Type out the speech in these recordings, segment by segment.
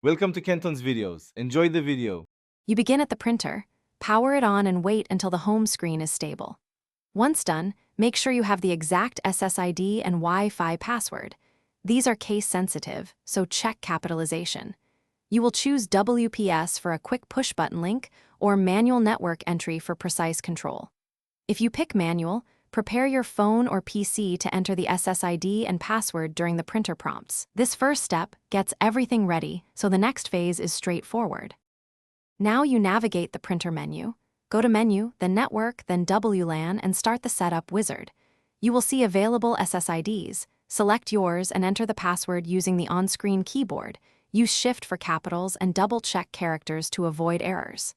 Welcome to Kenton's videos. Enjoy the video. You begin at the printer, power it on and wait until the home screen is stable. Once done, make sure you have the exact SSID and Wi-Fi password. These are case-sensitive, so check capitalization. You will choose WPS for a quick push-button link or manual network entry for precise control. If you pick manual, prepare your phone or PC to enter the SSID and password during the printer prompts. This first step gets everything ready, so the next phase is straightforward. Now you navigate the printer menu, go to Menu, then Network, then WLAN, and start the setup wizard. You will see available SSIDs. Select yours and enter the password using the on-screen keyboard. Use Shift for capitals and double-check characters to avoid errors.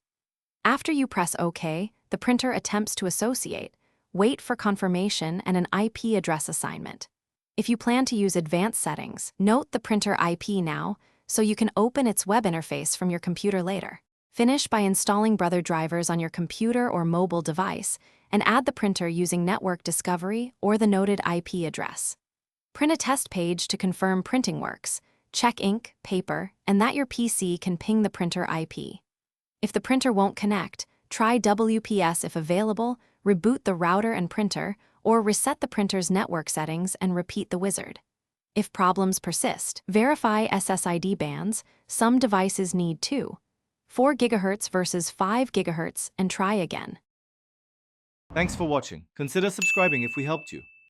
After you press OK, the printer attempts to associate. Wait for confirmation and an IP address assignment. If you plan to use advanced settings, note the printer IP now so you can open its web interface from your computer later. Finish by installing Brother drivers on your computer or mobile device and add the printer using Network Discovery or the noted IP address. Print a test page to confirm printing works. Check ink, paper, and that your PC can ping the printer IP. If the printer won't connect, try WPS if available, reboot the router and printer, or reset the printer's network settings and repeat the wizard. If problems persist, verify SSID bands. Some devices need 4 GHz versus 5 GHz and try again. Thanks for watching. Consider subscribing if we helped you.